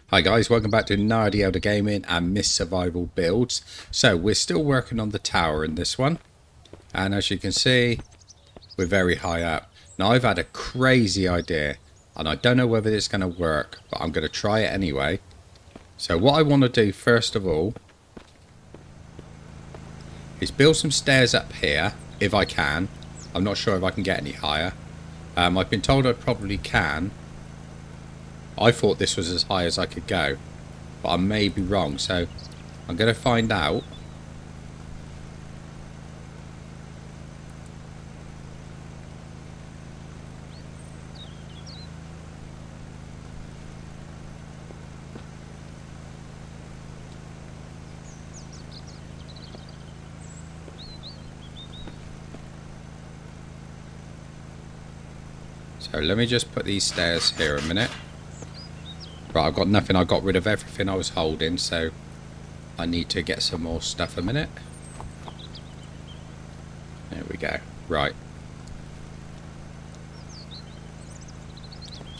Hi guys, welcome back to Nardi Elder Gaming and Miss Survival Builds. So we're still working on the tower in this one, and as you can see, we're very high up. Now I've had a crazy idea, and I don't know whether it's going to work, but I'm going to try it anyway. So what I want to do first of all is build some stairs up here, if I can. I'm not sure if I can get any higher. I've been told I probably can. I thought this was as high as I could go, but I may be wrong, so I'm going to find out. So let me just put these stairs here a minute. Right, I've got nothing. I got rid of everything I was holding, so I need to get some more stuff a minute. There we go. Right.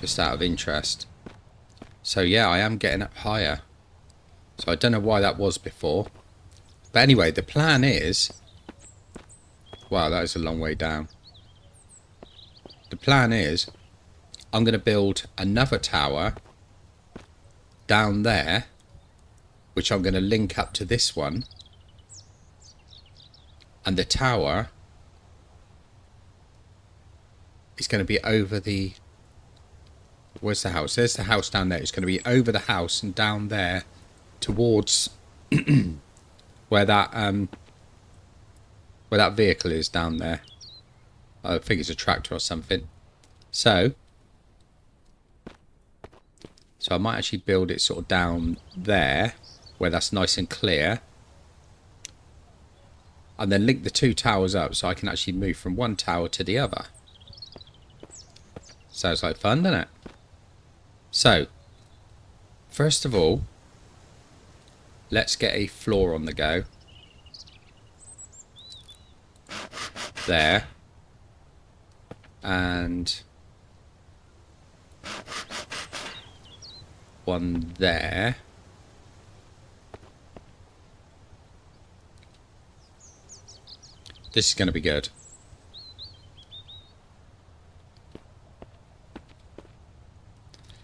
Just out of interest. So yeah, I am getting up higher. So I don't know why that was before. But anyway, the plan is... Wow, that is a long way down. The plan is I'm going to build another tower down there, which I'm going to link up to this one, and the tower is going to be over the... Where's the house? There's the house down there. It's going to be over the house and down there towards where that vehicle is down there. I think it's a tractor or something. So I might actually build it sort of down there where that's nice and clear, and then link the two towers up so I can actually move from one tower to the other. Sounds like fun, doesn't it? So first of all, let's get a floor on the go. There. And one there. This is going to be good.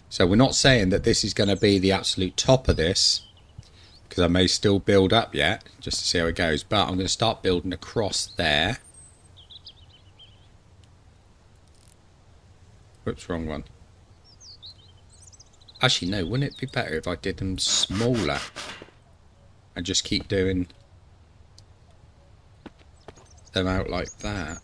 So we're not saying that this is going to be the absolute top of this, because I may still build up yet, just to see how it goes. But I'm going to start building across there. Whoops, wrong one. Actually, no, wouldn't it be better if I did them smaller and just keep doing them out like that?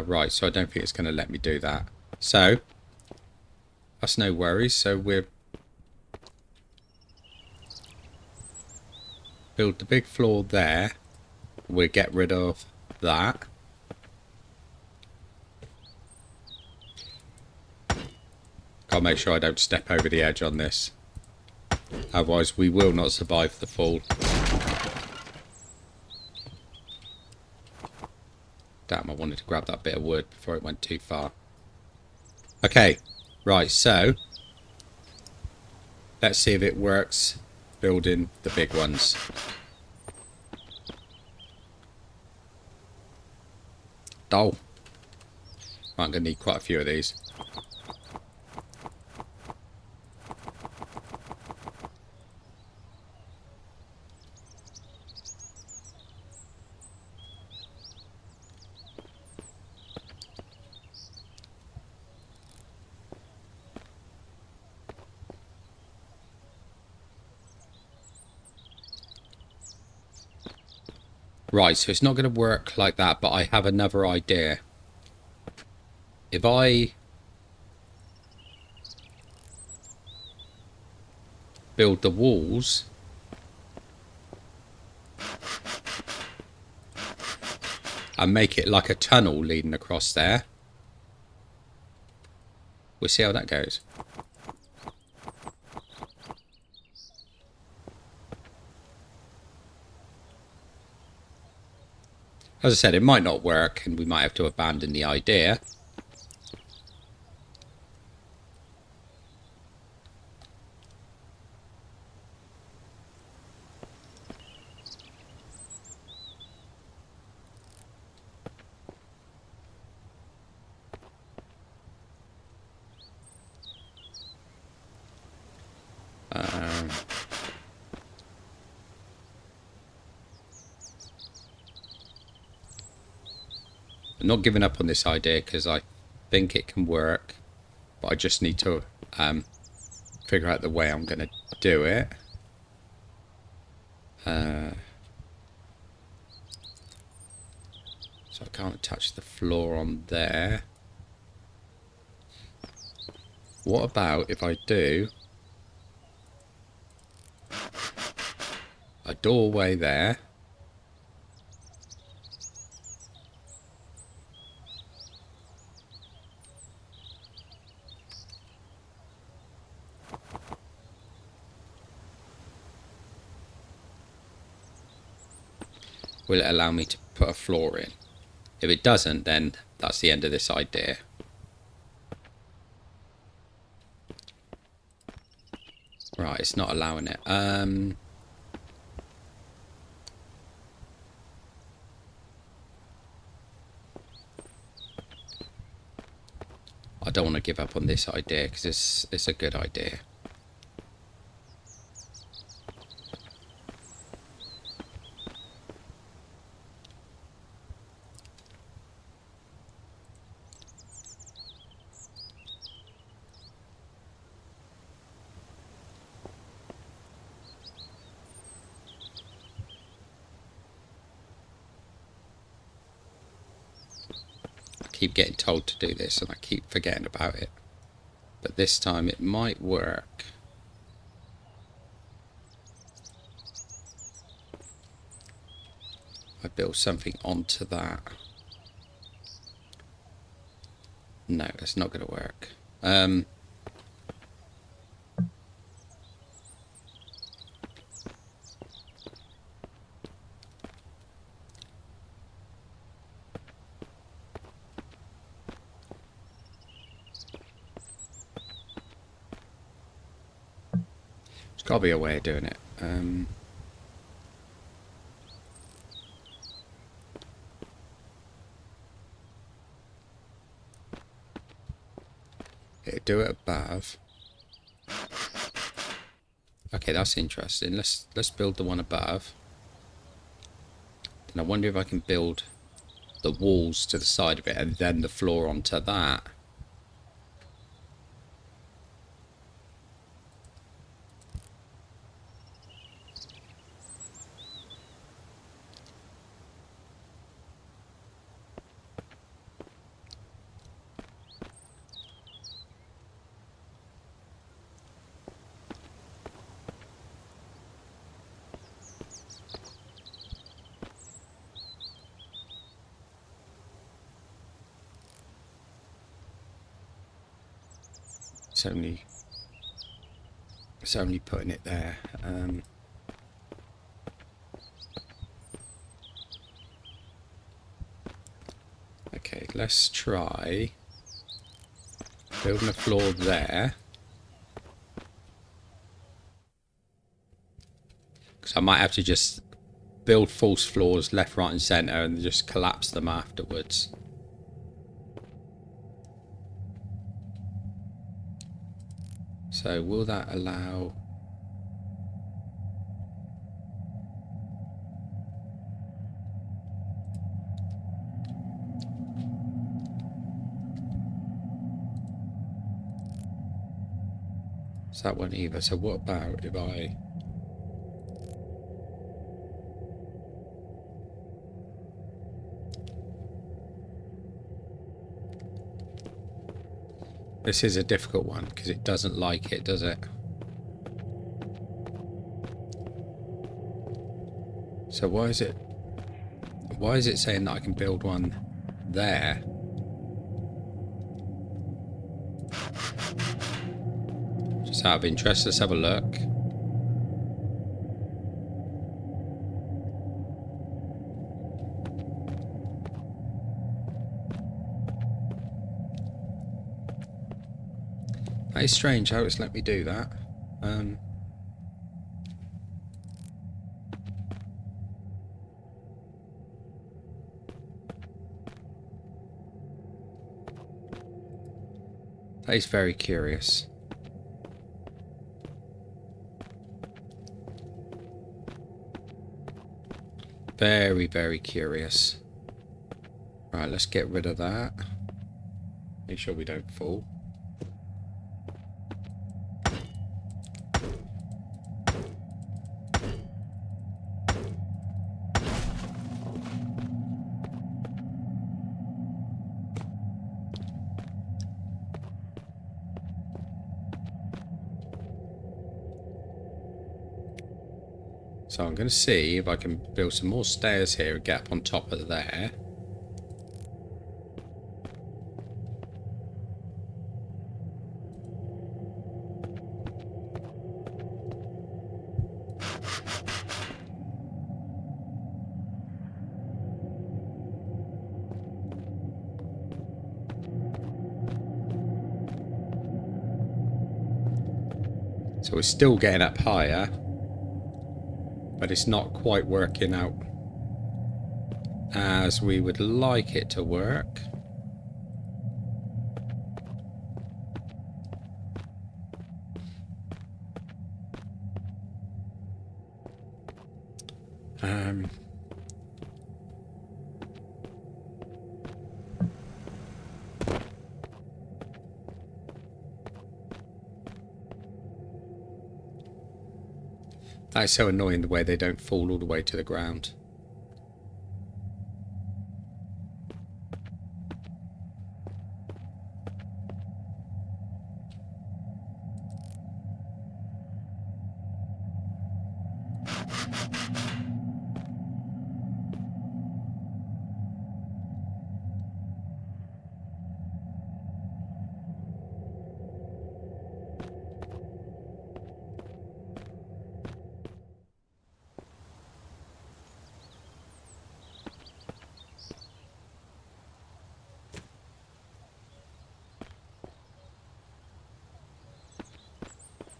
Right, so I don't think it's going to let me do that. So that's no worries. So we'll build the big floor there. We'll get rid of that. Gotta make sure I don't step over the edge on this. Otherwise we will not survive the fall. Damn, I wanted to grab that bit of wood before it went too far. Okay, right, so let's see if it works building the big ones. Oh, I'm going to need quite a few of these. Right, so it's not going to work like that, but I have another idea. If I build the walls and make it like a tunnel leading across there, we'll see how that goes. As I said, it might not work and we might have to abandon the idea. I'm not giving up on this idea because I think it can work, but I just need to figure out the way I'm going to do it. So I can't touch the floor on there. What about if I do a doorway there? Will it allow me to put a floor in? If it doesn't, then that's the end of this idea. Right, it's not allowing it. I don't want to give up on this idea because it's a good idea. Keep getting told to do this and I keep forgetting about it, but this time it might work. I build something onto that. No, it's not going to work. There's got to be a way of doing it. Do it above. Okay, that's interesting. Let's build the one above. And I wonder if I can build the walls to the side of it and then the floor onto that. It's only putting it there. Okay, let's try building a floor there. Because I might have to just build false floors left, right and centre and just collapse them afterwards. So will that allow... Is that one either? So what about if I... This is a difficult one because it doesn't like it, does it? So why is it saying that I can build one there? Just out of interest, let's have a look. That is strange how it's let me do that. That is very curious. Very, very curious. Right, let's get rid of that. Make sure we don't fall. So I'm going to see if I can build some more stairs here and get up on top of there. So we're still getting up higher, but it's not quite working out as we would like it to work. That's so annoying the way they don't fall all the way to the ground.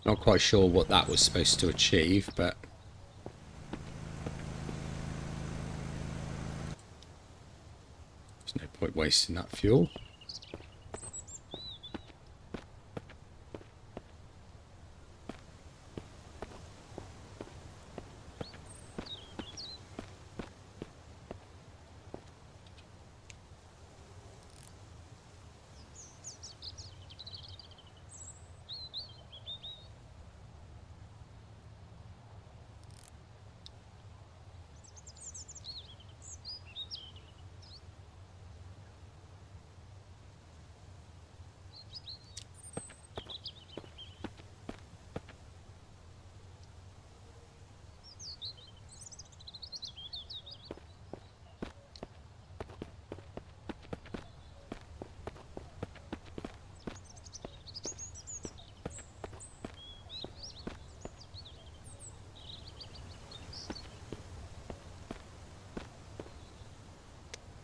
Not quite sure what that was supposed to achieve, but there's no point wasting that fuel.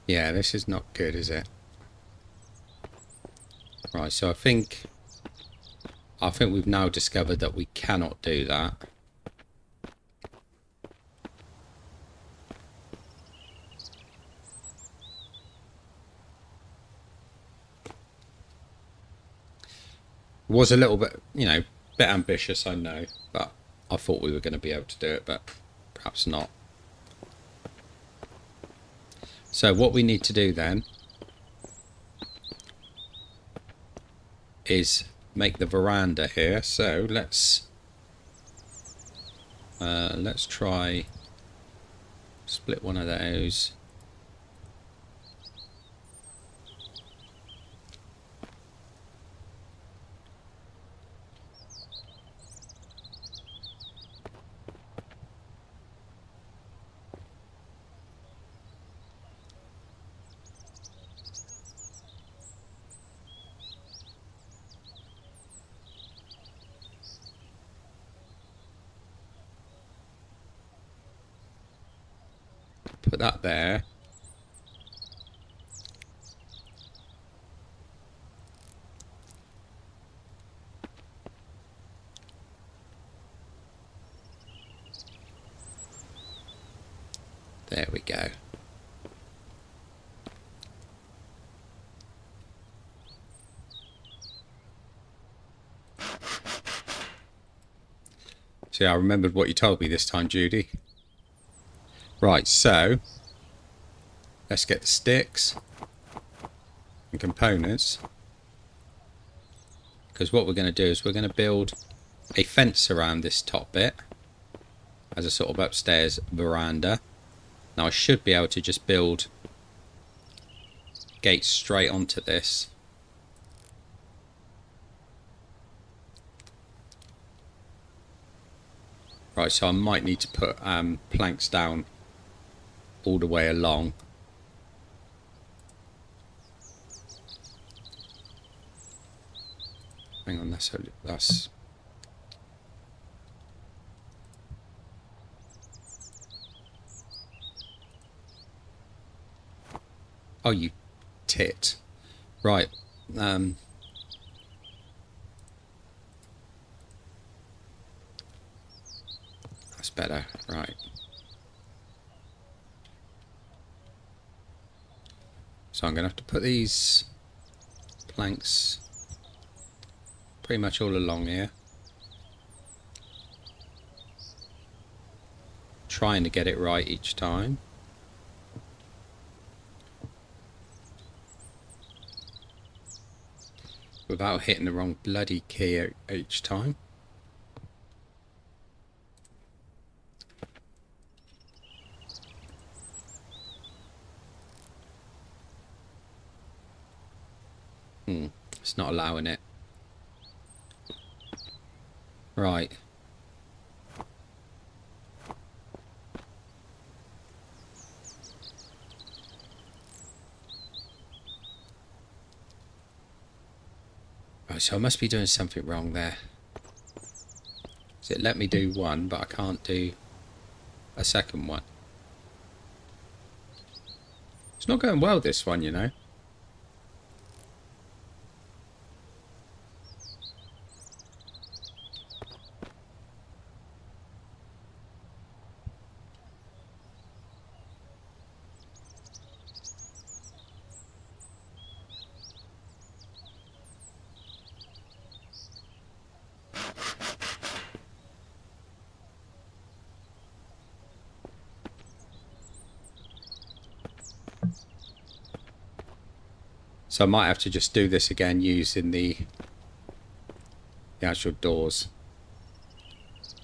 Yeah, this is not good, is it? Right, so I think we've now discovered that we cannot do that. It was a little bit, bit ambitious, I know, but I thought we were going to be able to do it, but perhaps not. So what we need to do then is make the veranda here. So let's try split one of those. Put that there. There we go. See, I remembered what you told me this time, Judy. Right, so let's get the sticks and components. Because what we're going to do is we're going to build a fence around this top bit as a sort of upstairs veranda. Now I should be able to just build gates straight onto this. Right, so I might need to put planks down all the way along. Hang on, that's oh, you tit. Right. That's better. Right. So I'm going to have to put these planks pretty much all along here. Trying to get it right each time. Without hitting the wrong bloody key each time. It's not allowing it. Right. Right, so I must be doing something wrong there. So it let me do one, but I can't do a second one. It's not going well, this one, you know. So I might have to just do this again using the actual doors.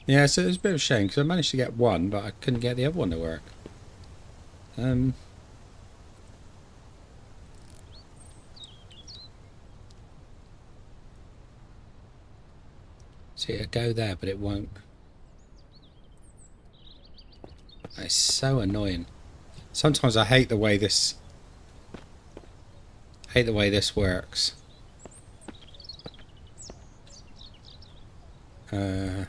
Yeah, so it's a bit of a shame because I managed to get one, but I couldn't get the other one to work. See, it'll go there, but it won't. It's so annoying. Sometimes I hate the way this works. Right,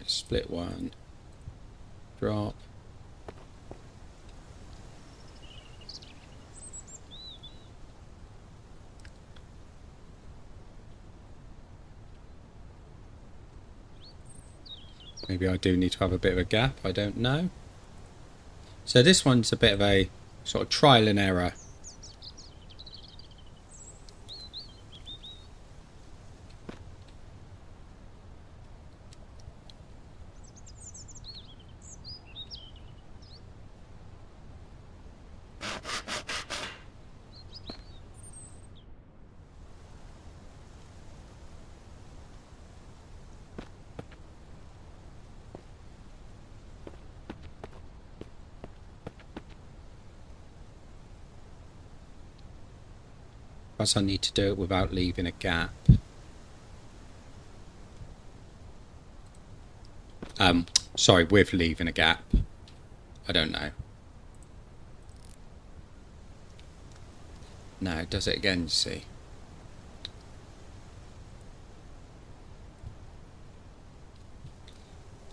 split one. Drop. Maybe I do need to have a bit of a gap, I don't know. So this one's a bit of a sort of trial and error. Perhaps I need to do it without leaving a gap. Sorry, with leaving a gap. I don't know. No, it does it again, you see.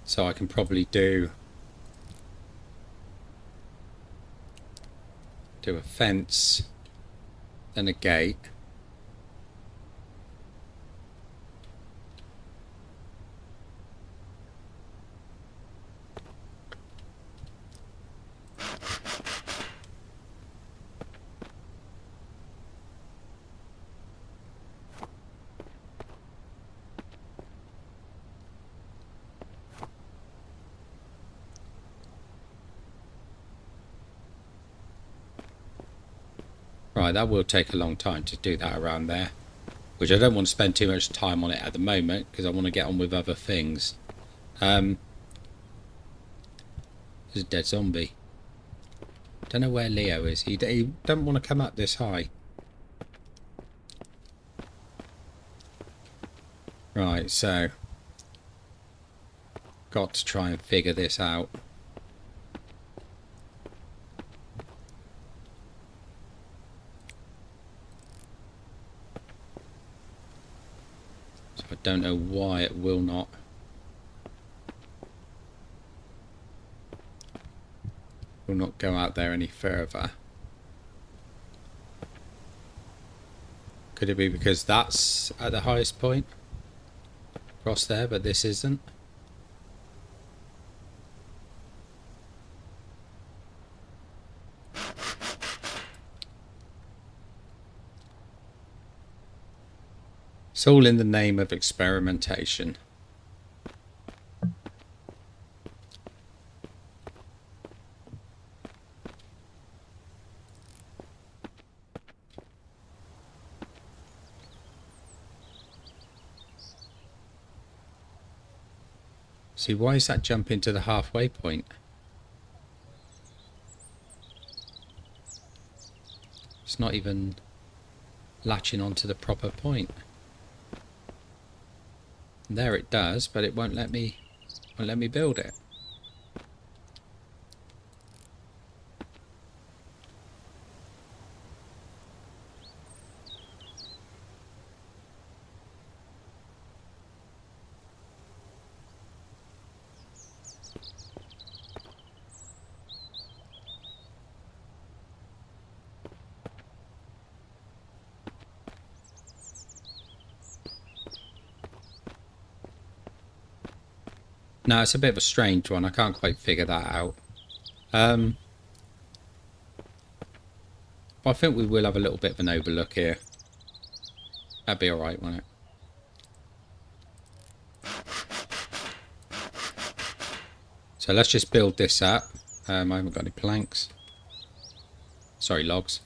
So I can probably do a fence, then a gate. Right, that will take a long time to do that around there. Which I don't want to spend too much time on it at the moment, because I want to get on with other things. There's a dead zombie. Don't know where Leo is. He don't want to come up this high. Right, so got to try and figure this out. So I don't know why it will not. Will not go out there any further. Could it be because that's at the highest point? Across there, but this isn't? It's all in the name of experimentation. See, why is that jump into the halfway point? It's not even latching onto the proper point. There it does, but it won't let me build it. No, it's a bit of a strange one. I can't quite figure that out. But I think we will have a little bit of an overlook here. That'd be alright, won't it? So let's just build this up. I haven't got any planks. Sorry, logs.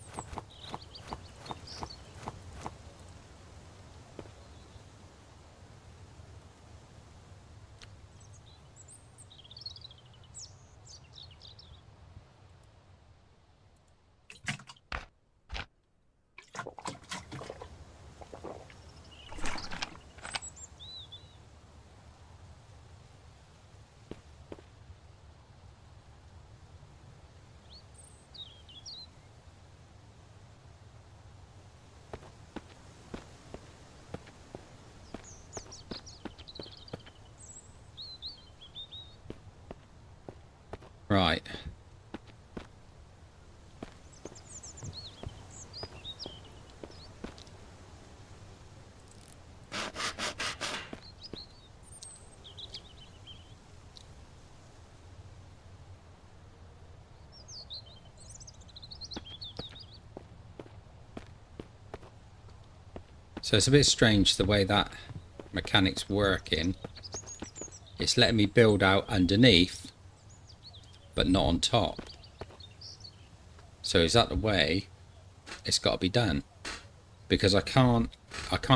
Right. So it's a bit strange the way that mechanic's working. It's letting me build out underneath, but not on top. So is that the way it's got to be done? Because I can't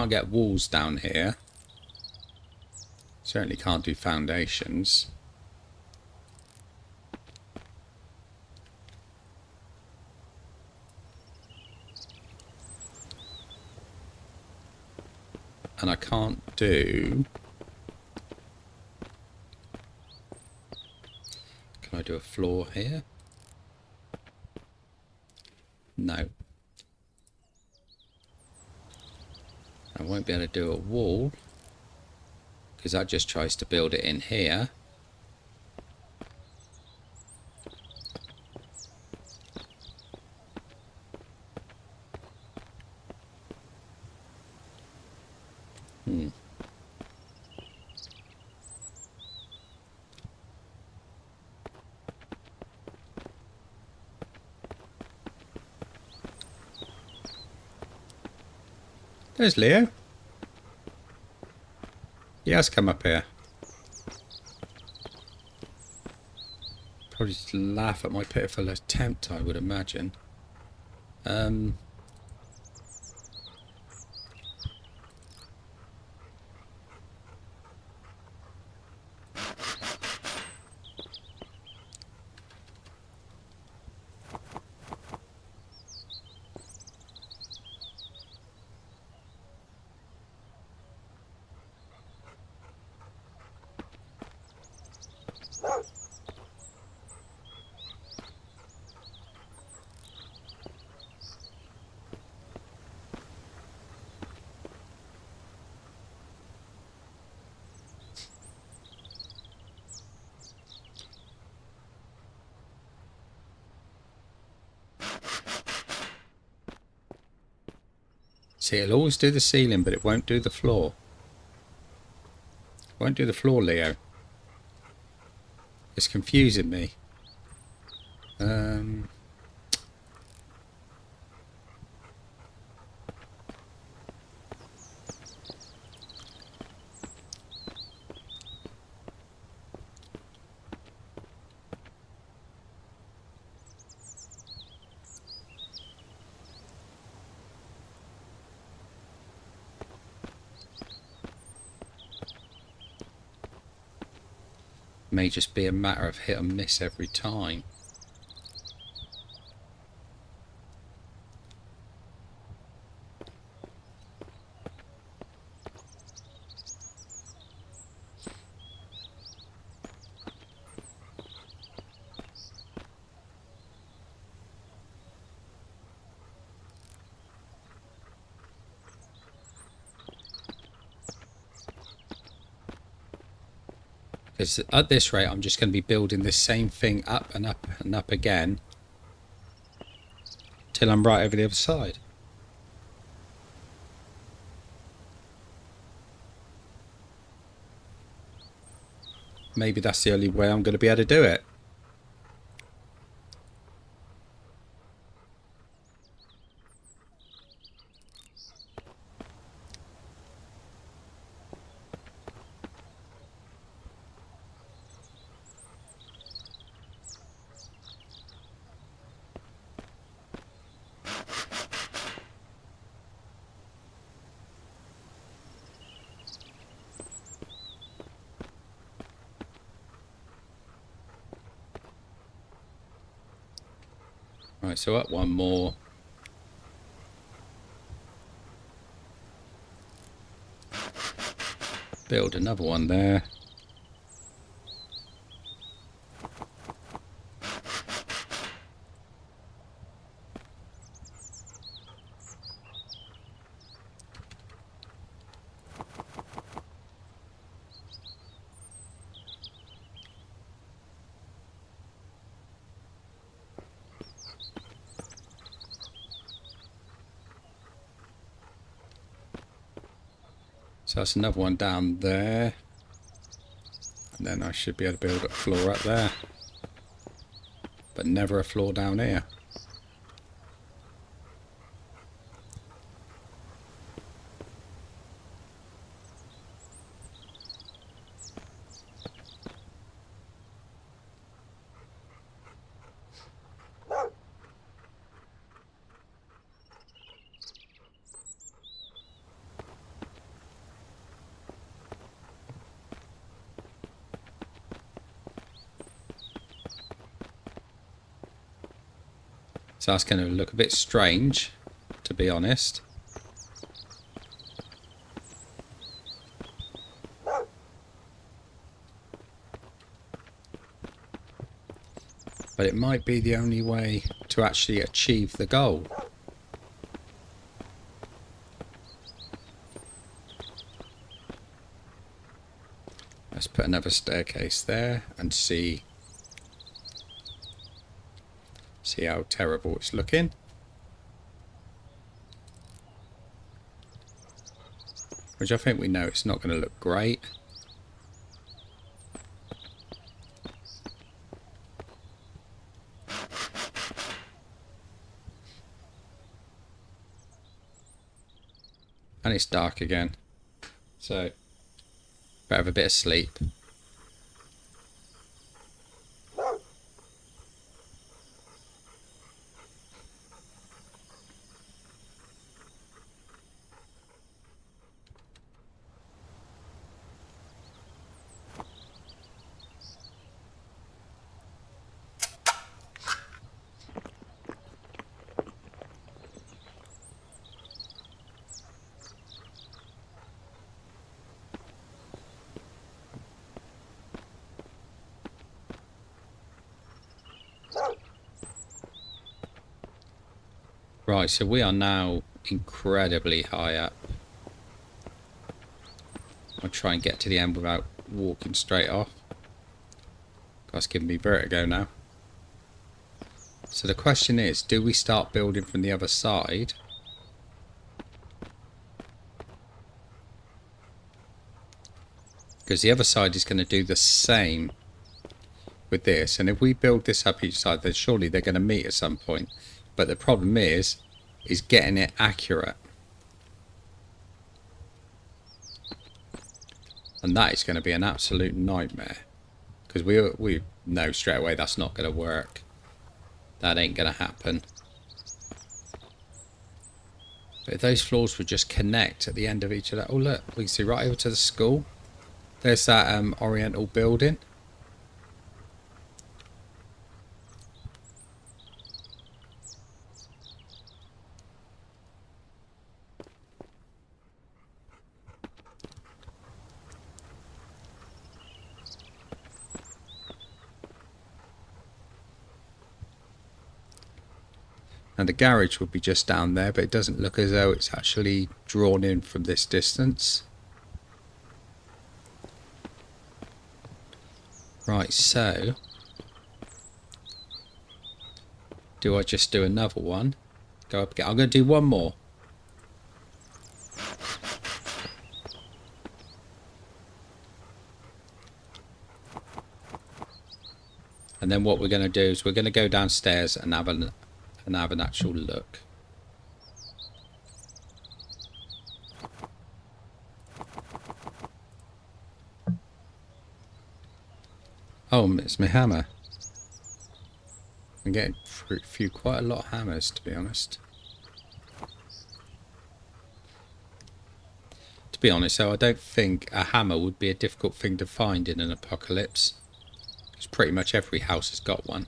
get walls down here. Certainly can't do foundations. And I can't do... Can I do a floor here? No. I won't be able to do a wall, because that just tries to build it in here. There's Leo. He has come up here. Probably just laugh at my pitiful attempt, I would imagine. See, it'll always do the ceiling, but it won't do the floor. It won't do the floor, Leo. It's confusing me. May just be a matter of hit and miss every time. Because at this rate, I'm just going to be building this same thing up and up and up again till I'm right over the other side. Maybe that's the only way I'm going to be able to do it. Right, so up one more. Build another one there. So that's another one down there. And then I should be able to build a floor up there. But never a floor down here. So that's going to look a bit strange, to be honest. But it might be the only way to actually achieve the goal. Let's put another staircase there and see how terrible it's looking. Which I think we know it's not going to look great. And it's dark again. So, better have a bit of sleep. Right, so we are now incredibly high up. I'll try and get to the end without walking straight off. That's giving me vertigo now. So the question is, do we start building from the other side? Because the other side is going to do the same with this. And if we build this up each side, then surely they're going to meet at some point. But the problem is getting it accurate. And that is going to be an absolute nightmare. Because we know straight away that's not going to work. That ain't going to happen. But if those floors would just connect at the end of each of that. Oh look, we can see right over to the school. There's that Oriental building. And the garage would be just down there, but it doesn't look as though it's actually drawn in from this distance. Right, so do I just do another one? Go up again. I'm going to do one more. And then what we're going to do is we're going to go downstairs and have an actual look. Oh, it's my hammer. I'm getting quite a lot of hammers, to be honest. To be honest, though, I don't think a hammer would be a difficult thing to find in an apocalypse. Because pretty much every house has got one.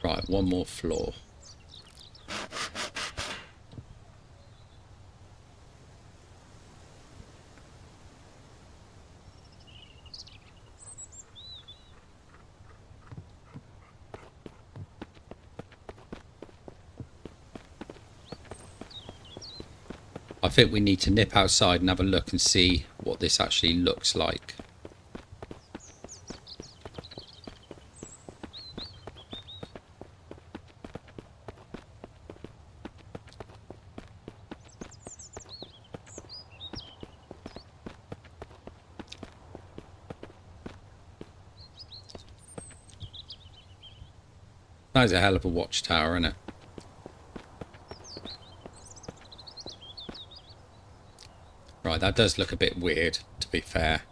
Right, one more floor. I think we need to nip outside and have a look and see what this actually looks like. That is a hell of a watchtower, isn't it? Right, that does look a bit weird, to be fair.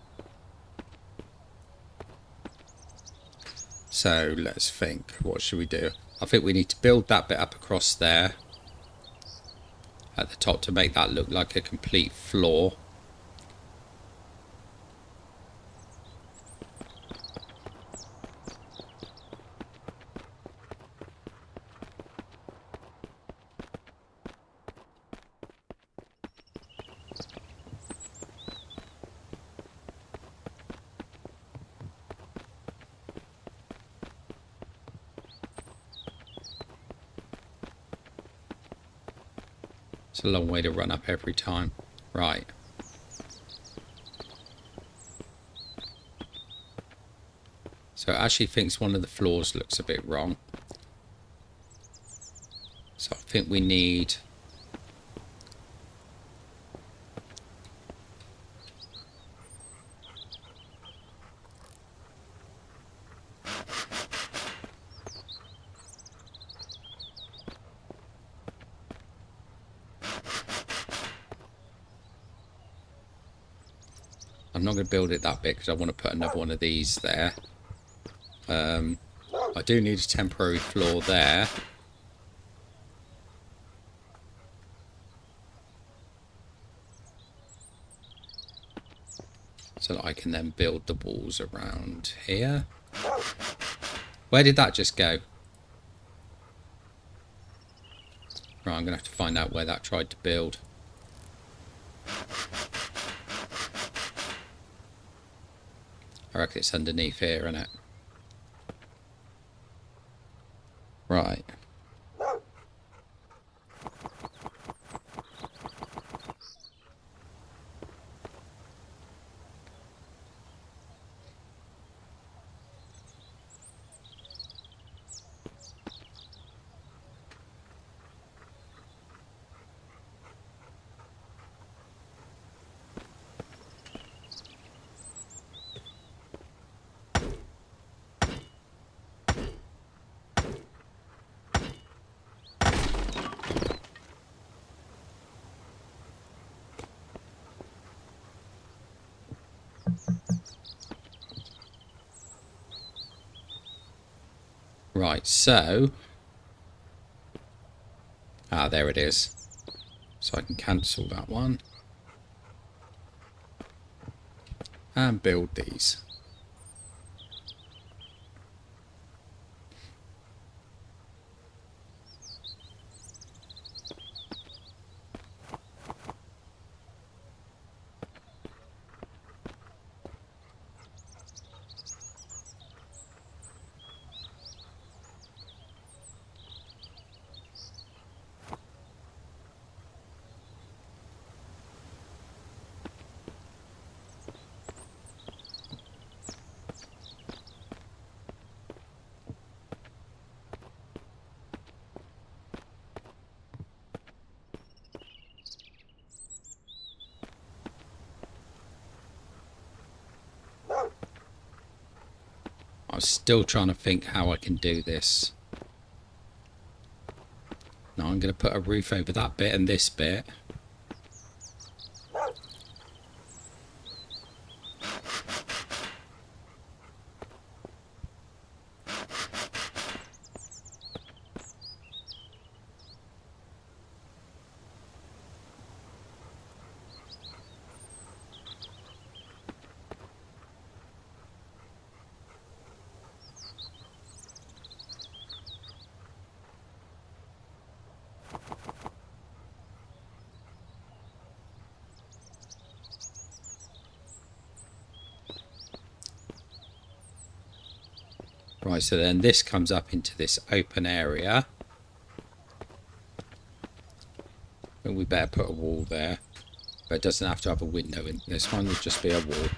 So, let's think. What should we do? I think we need to build that bit up across there. At the top to make that look like a complete floor. It's a long way to run up every time. Right. So it actually thinks one of the floors looks a bit wrong. So I think we need... I'm not going to build it that big because I want to put another one of these there. I do need a temporary floor there. So that I can then build the walls around here. Where did that just go? Right, I'm going to have to find out where that tried to build. I reckon it's underneath here, isn't it? Right. Right, so... Ah, there it is. So I can cancel that one. And build these. I'm still trying to think how I can do this. Now I'm going to put a roof over that bit and this bit. Right, so then this comes up into this open area. And we better put a wall there. But it doesn't have to have a window in this one, will just be a wall.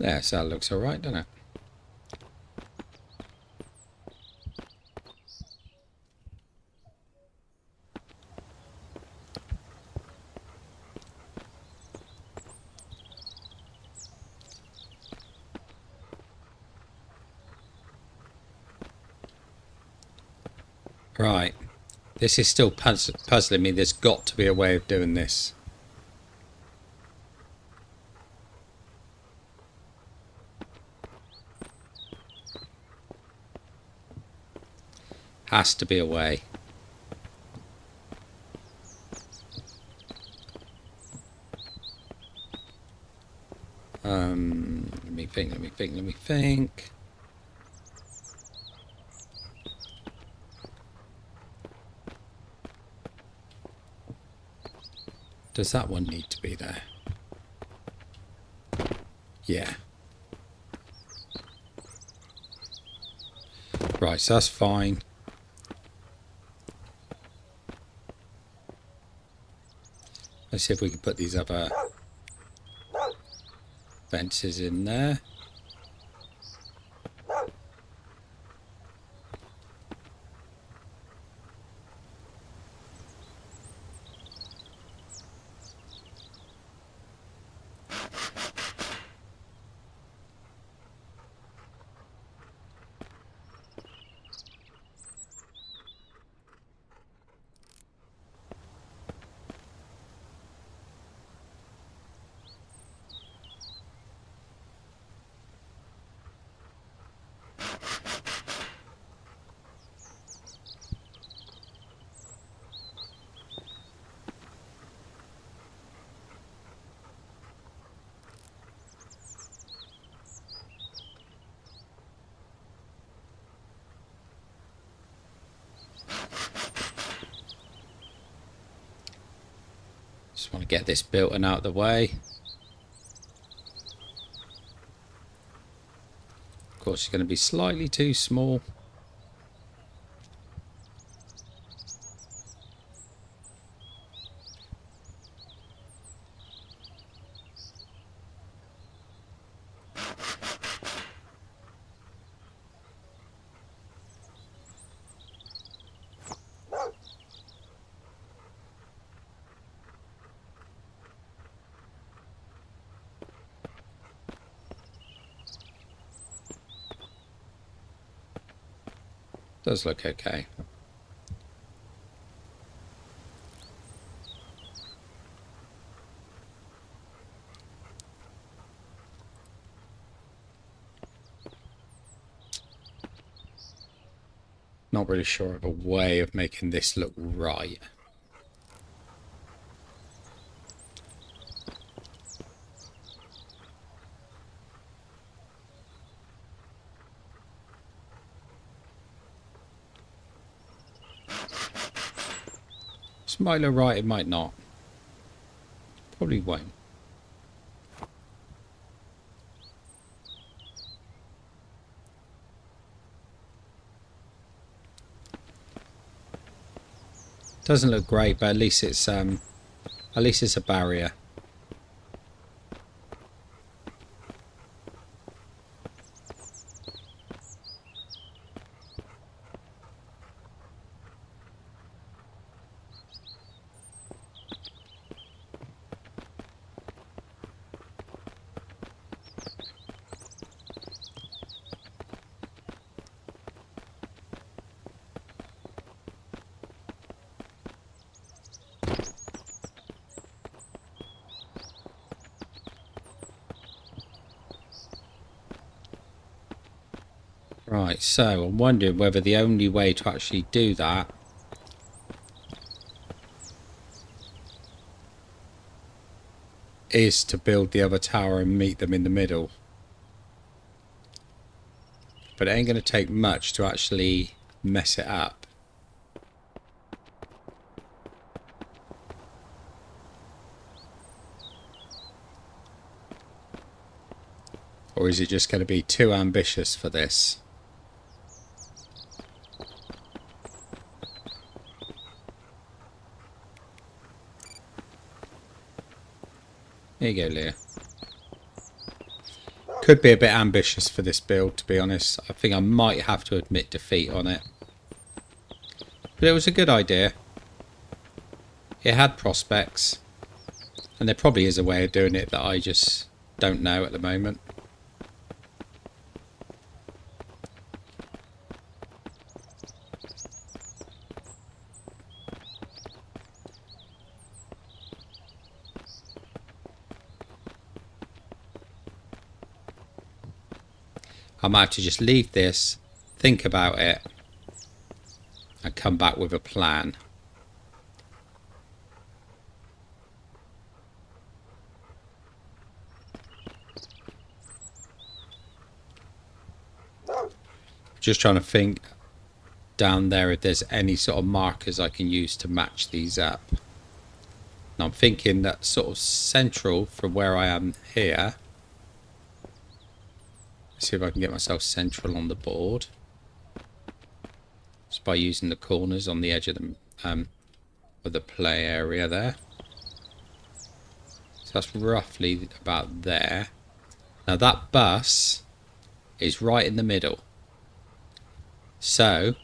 There, so that looks alright, doesn't it? Right. This is still puzzling me. There's got to be a way of doing this. Has to be a way. Let me think. Does that one need to be there? Yeah. Right, so that's fine. Let's see if we can put these other fences in there. Just want to get this built and out of the way. Of course, it's going to be slightly too small. Does look okay. Not really sure of a way of making this look right. This might look right, it might not. Probably won't. Doesn't look great, but at least it's a barrier. Right, so I'm wondering whether the only way to actually do that is to build the other tower and meet them in the middle. But it ain't going to take much to actually mess it up. Or is it just going to be too ambitious for this? There you go, Leah. Could be a bit ambitious for this build, to be honest. I think I might have to admit defeat on it. But it was a good idea. It had prospects. And there probably is a way of doing it that I just don't know at the moment. I might have to just leave this, think about it, and come back with a plan. Just trying to think down there if there's any sort of markers I can use to match these up. And I'm thinking that sort of central from where I am here. See if I can get myself central on the board. Just by using the corners on the edge of the play area there. So that's roughly about there. Now that bus is right in the middle. So,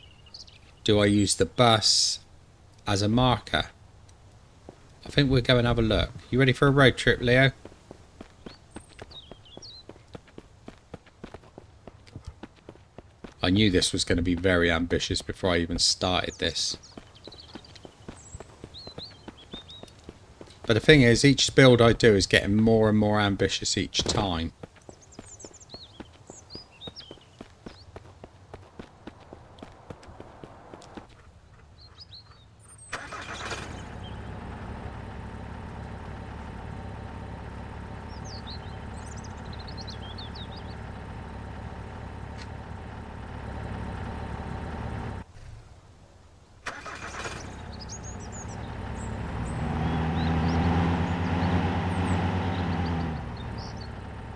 do I use the bus as a marker? I think we'll go and have a look. You ready for a road trip, Leo? I knew this was going to be very ambitious before I even started this. But the thing is, each build I do is getting more and more ambitious each time.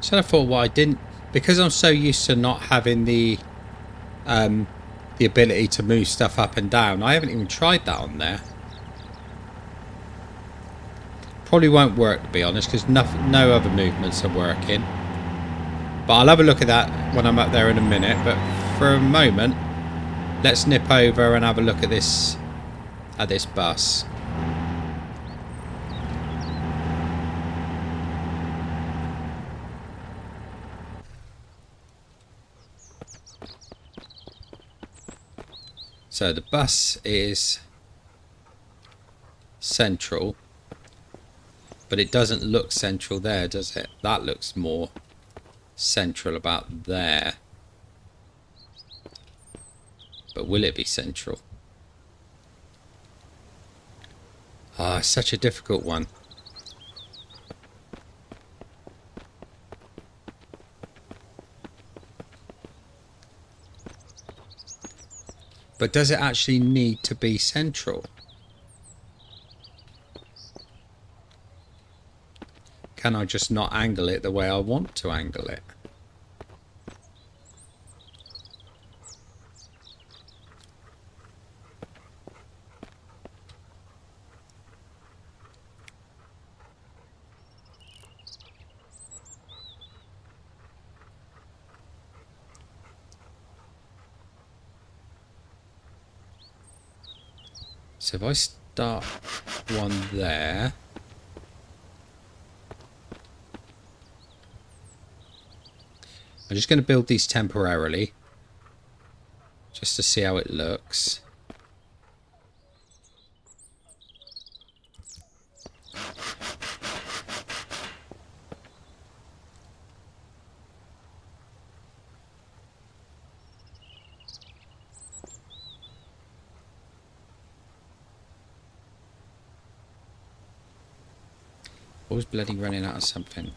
So I thought, well, I didn't, because I'm so used to not having the ability to move stuff up and down. I haven't even tried that on there. Probably won't work, to be honest, because no other movements are working. But I'll have a look at that when I'm up there in a minute. But for a moment, let's nip over and have a look at this bus. So the bus is central, but it doesn't look central there, does it? That looks more central about there. But will it be central? Ah, such a difficult one. But does it actually need to be central? Can I just not angle it the way I want to angle it? So if I start one there, I'm just going to build these temporarily, just to see how it looks. Always bloody running out of something.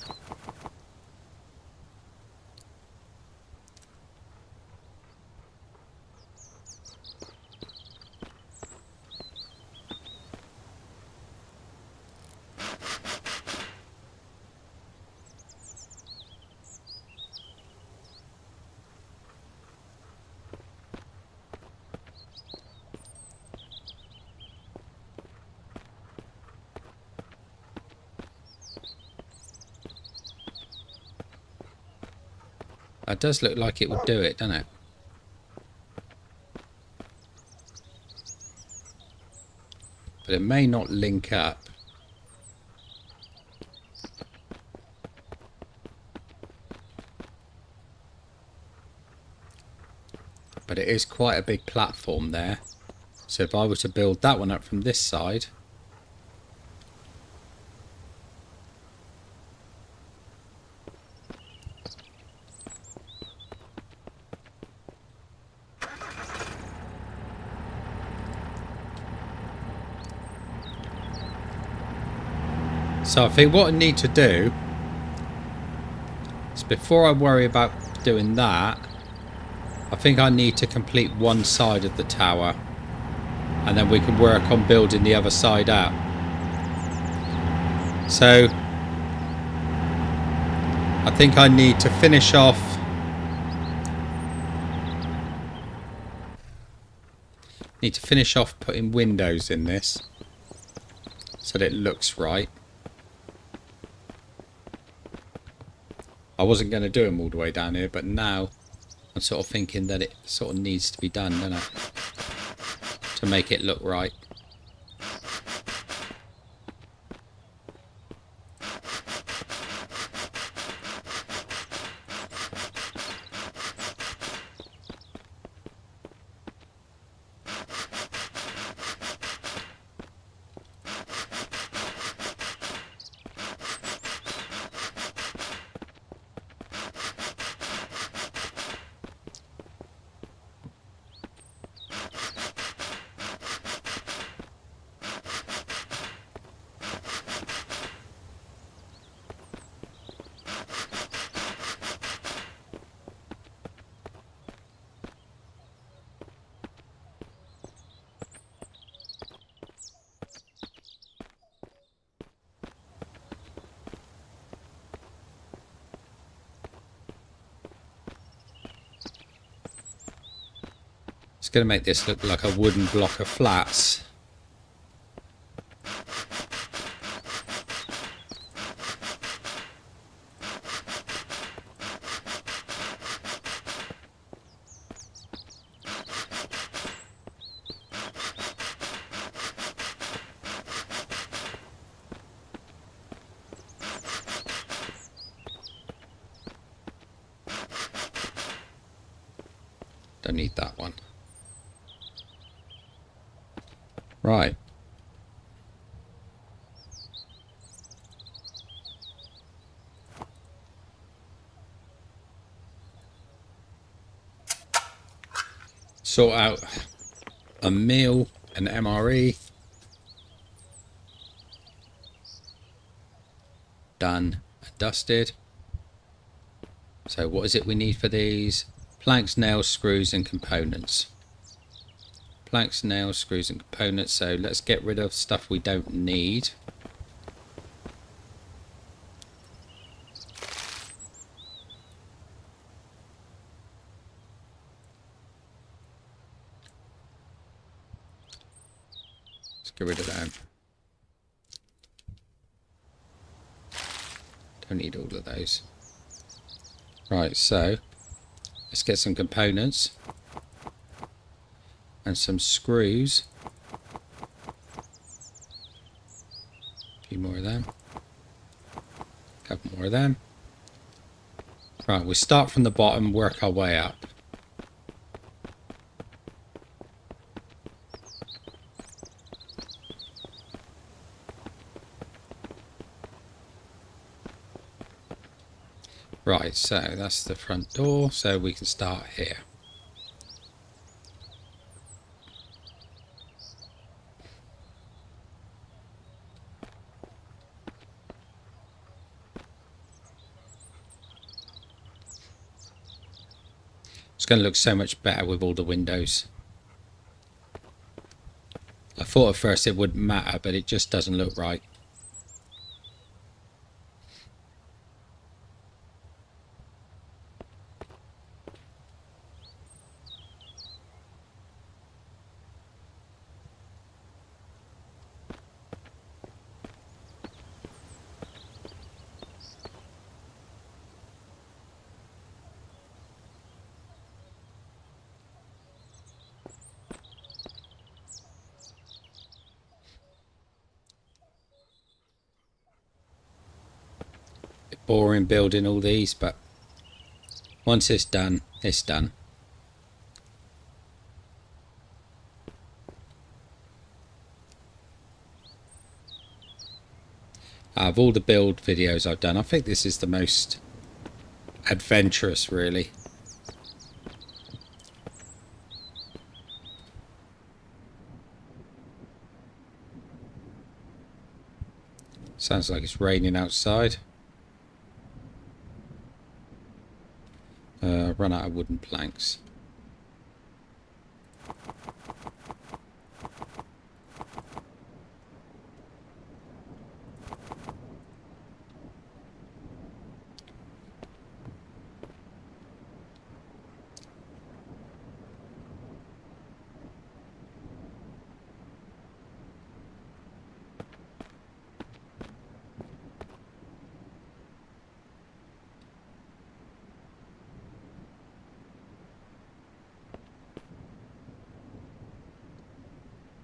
That does look like it would do it, doesn't it? But it may not link up. But it is quite a big platform there. So if I were to build that one up from this side, so I think what I need to do is, before I worry about doing that, I think I need to complete one side of the tower, and then we can work on building the other side out. So I think I need to finish off putting windows in this so that it looks right. I wasn't going to do them all the way down here, but now I'm sort of thinking that it sort of needs to be done, doesn't it? To make it look right. going to make this look like a wooden block of flats. Don't need that one. Right. Sort out a meal, an MRE. Done and dusted. So what is it we need for these? Planks, nails, screws and components. Planks, nails, screws and components. So let's get rid of stuff we don't need. Let's get rid of them. Don't need all of those. Right, so let's get some components and some screws. A few more of them. A couple more of them. Right, we start from the bottom, work our way up. Right, so that's the front door, so we can start here. It's going to look so much better with all the windows. I thought at first it wouldn't matter, but it just doesn't look right. Boring building all these, but once it's done, it's done. Out of all the build videos I've done, I think this is the most adventurous, really. Sounds like it's raining outside. Run out of wooden planks.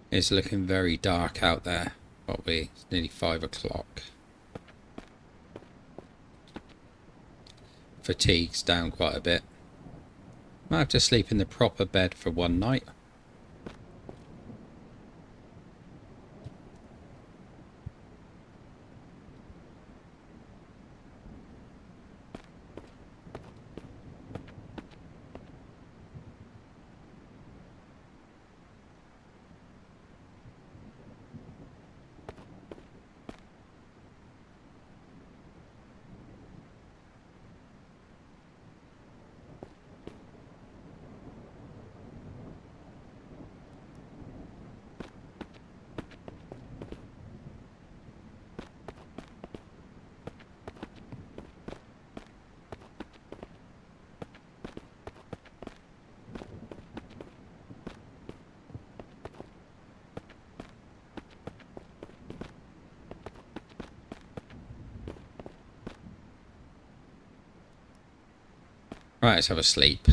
It's looking very dark out there. Probably it's nearly 5 o'clock. Fatigue's down quite a bit. Might have to sleep in the proper bed for one night. Right, let's have a sleep.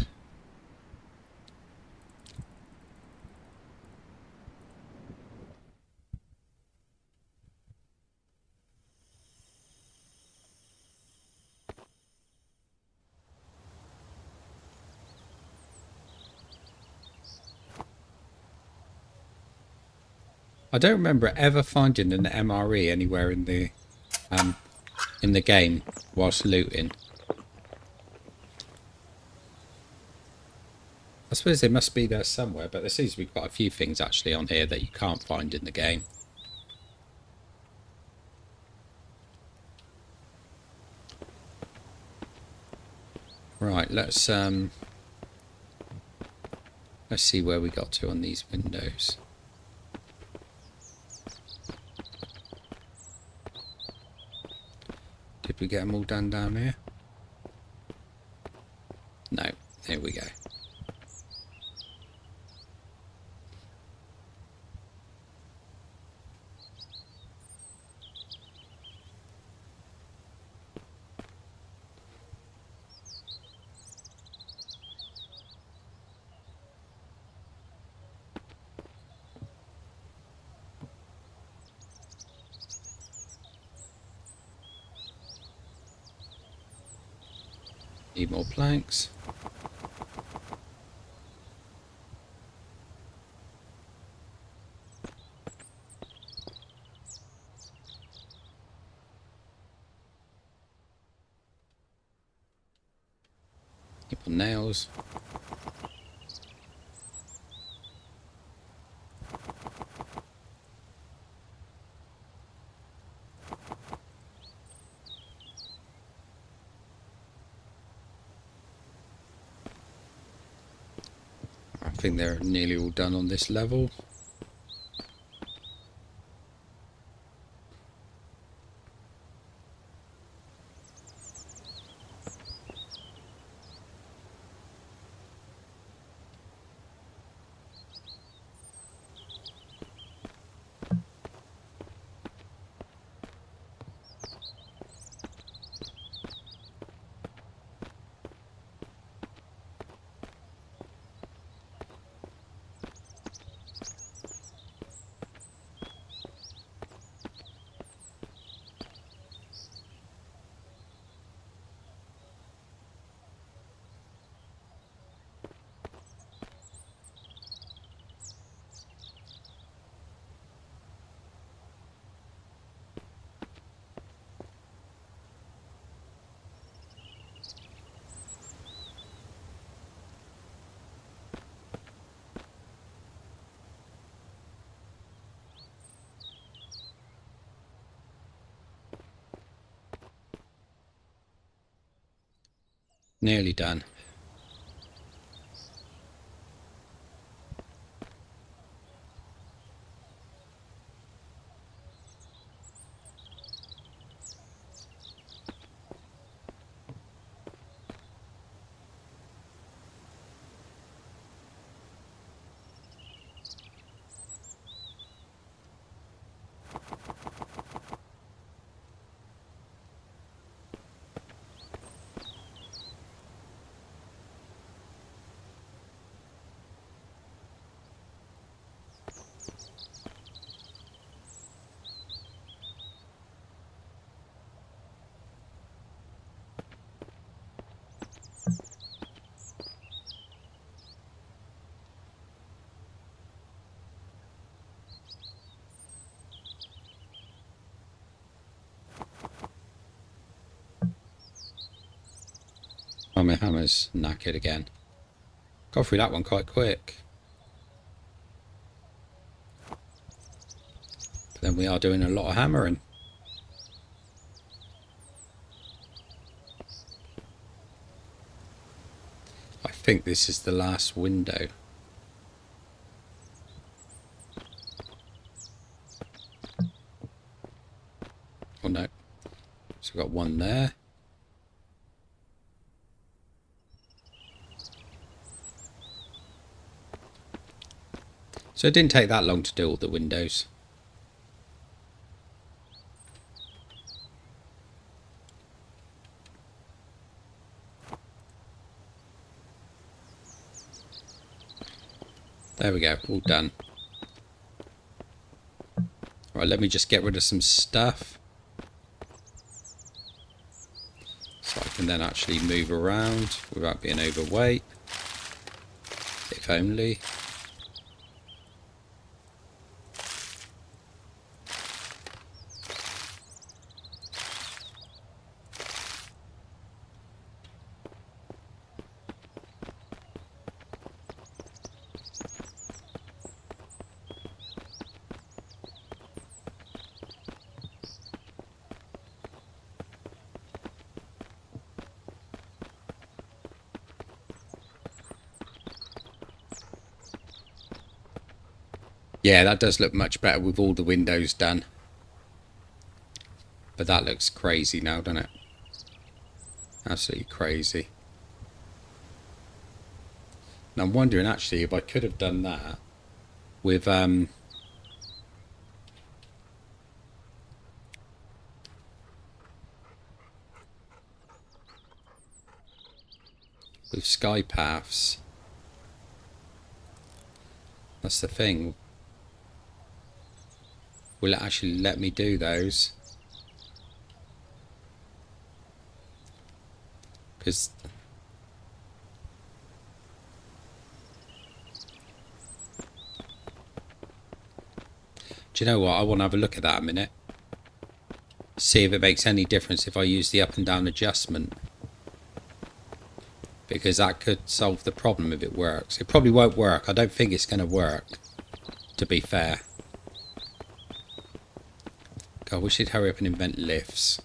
I don't remember ever finding an MRE anywhere in the game whilst looting. I suppose they must be there somewhere, but there seems to be quite a few things actually on here that you can't find in the game. Right, let's see where we got to on these windows. Did we get them all done down here? No, here we go. Need more planks. Need more nails. I think they're nearly all done on this level. Nearly done. Oh, my hammer's knackered again. Got through that one quite quick. But then we are doing a lot of hammering. I think this is the last window. Oh no. So we've got one there. So it didn't take that long to do all the windows. There we go, all done. Right, let me just get rid of some stuff. So I can then actually move around without being overweight. If only. Yeah, that does look much better with all the windows done. But that looks crazy now, doesn't it? Absolutely crazy. And I'm wondering actually if I could have done that with sky paths. That's the thing. Will it actually let me do those? Because do you know what? I want to have a look at that a minute. See if it makes any difference if I use the up and down adjustment. Because that could solve the problem if it works. It probably won't work. I don't think it's going to work, to be fair. God, we should hurry up and invent lifts.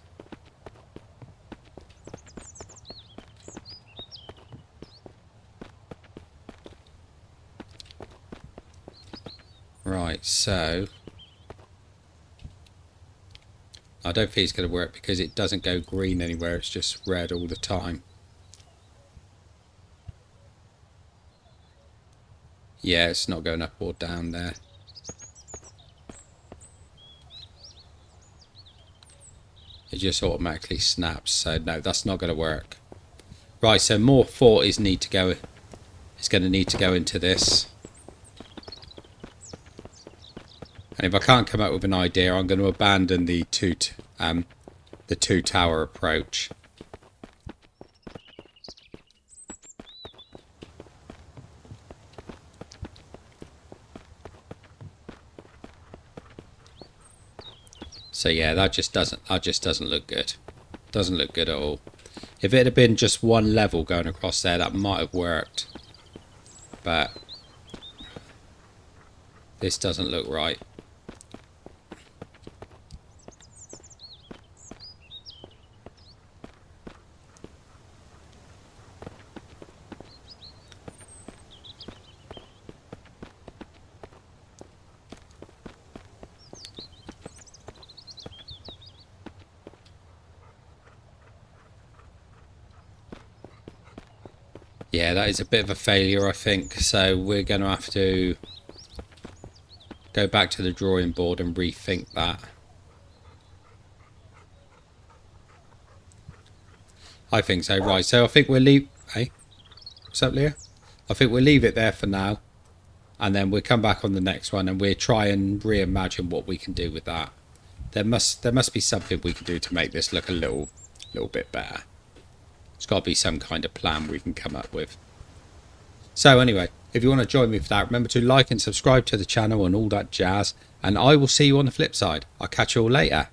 Right, so I don't think it's going to work because it doesn't go green anywhere. It's just red all the time. Yeah, it's not going up or down there. It just automatically snaps. So no, that's not going to work. Right, so more thought is going to need to go into this. And if I can't come up with an idea, I'm going to abandon the two tower approach. So yeah, that just doesn't look good. Doesn't look good at all. If it had been just one level going across there, that might have worked. But this doesn't look right. Yeah, that is a bit of a failure, I think. So we're going to have to go back to the drawing board and rethink that. I think so, right. So I think we'll leave... Hey? What's up, Leah? I think we'll leave it there for now. And then we'll come back on the next one and we'll try and reimagine what we can do with that. There must be something we can do to make this look a little bit better. There's got to be some kind of plan we can come up with. So anyway, if you want to join me for that, remember to like and subscribe to the channel and all that jazz. And I will see you on the flip side. I'll catch you all later.